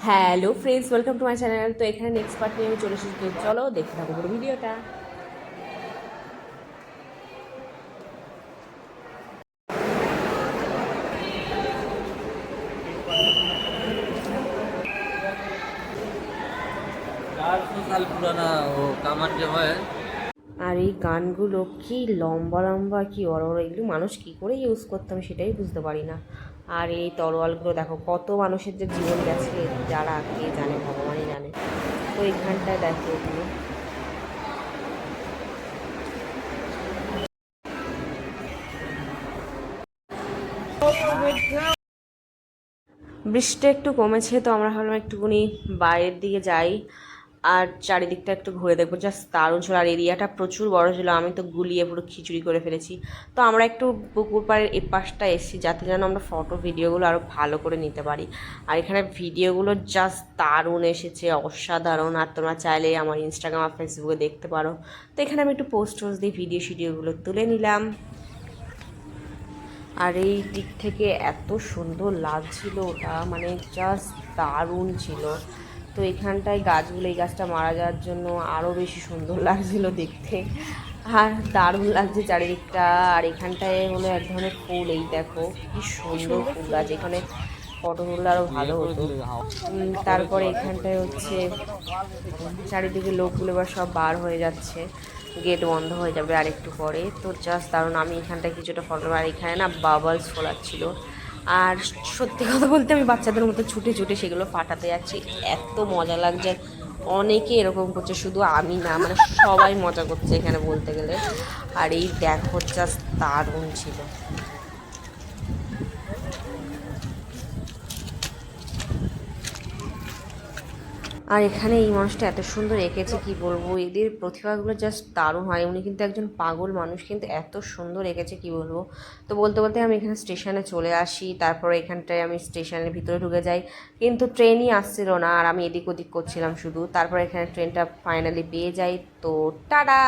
Hello friends, welcome to my channel. তো এখানে next part নিয়ে আমি চলে এসেছি। তো চলো দেখতে থাকো পুরো ভিডিওটা। साल पुराना वो कामान जो है। আর এই গানগুলো কি লম্বা লম্বা, কি বড় বড়, এগুলো মানুষ কি করে ইউজ করতে হবে সেটাই বুঝতে পারি না। আর এই তরোয়ালগুলো দেখো, কত মানুষের যে জীবন গেছে যারা কে জানে, ভগবানই জানে। তো এইখানটায় দেখো এগুলো বৃষ্টিটা একটু কমেছে, তো আমরা ভাবলাম একটুখানি বাইরের দিকে যাই আর চারিদিকটা একটু ঘুরে দেখবো। জাস্ট দারুণ ছিল, আর এরিয়াটা প্রচুর বড় ছিল। আমি তো গুলিয়ে পুরো খিচুড়ি করে ফেলেছি। তো আমরা একটু পুকুর পাড়ের এ পাশটা এসেছি যাতে যেন আমরা ফটো ভিডিওগুলো আরও ভালো করে নিতে পারি। আর এখানে ভিডিওগুলো জাস্ট দারুণ এসেছে, অসাধারণ। আর তোমরা চাইলে আমার ইনস্টাগ্রাম আর ফেসবুকে দেখতে পারো। তো এখানে আমি একটু পোস্ট দিয়ে ভিডিওগুলো তুলে নিলাম। আর এই দিক থেকে এত সুন্দর লাগছিল ওটা, মানে জাস্ট দারুণ ছিল। তো এখানটায় গাছগুলো, এই গাছটা মারা যাওয়ার জন্য আরও বেশি সুন্দর লাগছিল দেখতে। আর দারুণ লাগছে চারিদিকটা। আর এখানটায় হলো এক ধরনের ফুল, এই দেখো কি সুন্দর ফুল গাছ। এখানে ফটো তুললে আরও ভালো হতো। তারপরে এখানটায় হচ্ছে চারিদিকে লোকগুলো এবার সব বার হয়ে যাচ্ছে, গেট বন্ধ হয়ে যাবে আর একটু পরে। তো জাস্ট দারুণ। আমি এখানটায় কিছুটা ফটো, আর এখানে না বাবলস ফোলাচ্ছিল। আর সত্যি কথা বলতে আমি বাচ্চাদের মতো ছুটে ছুটে সেগুলো ফাটাতে যাচ্ছি, এত মজা লাগছে। অনেকে এরকম করছে, শুধু আমি না, মানে সবাই মজা করছে এখানে বলতে গেলে। আর এই দেখো জাস্ট দারুণ ছিল। আর এখানে এই মানুষটা এত সুন্দর এঁকেছে, কি বলবো, এদের প্রতিভাগুলো জাস্ট দারুণ হয়। উনি কিন্তু একজন পাগল মানুষ, কিন্তু এত সুন্দর এঁকেছে কি বলবো। তো বলতে বলতে আমি এখানে স্টেশনে চলে আসি। তারপরে এখানটায় আমি স্টেশনের ভিতরে ঢুকে যাই, কিন্তু ট্রেনই আসছিল না। আর আমি এদিক ওদিক করছিলাম শুধু। তারপরে এখানে ট্রেনটা ফাইনালি পেয়ে যাই। তো টাটা।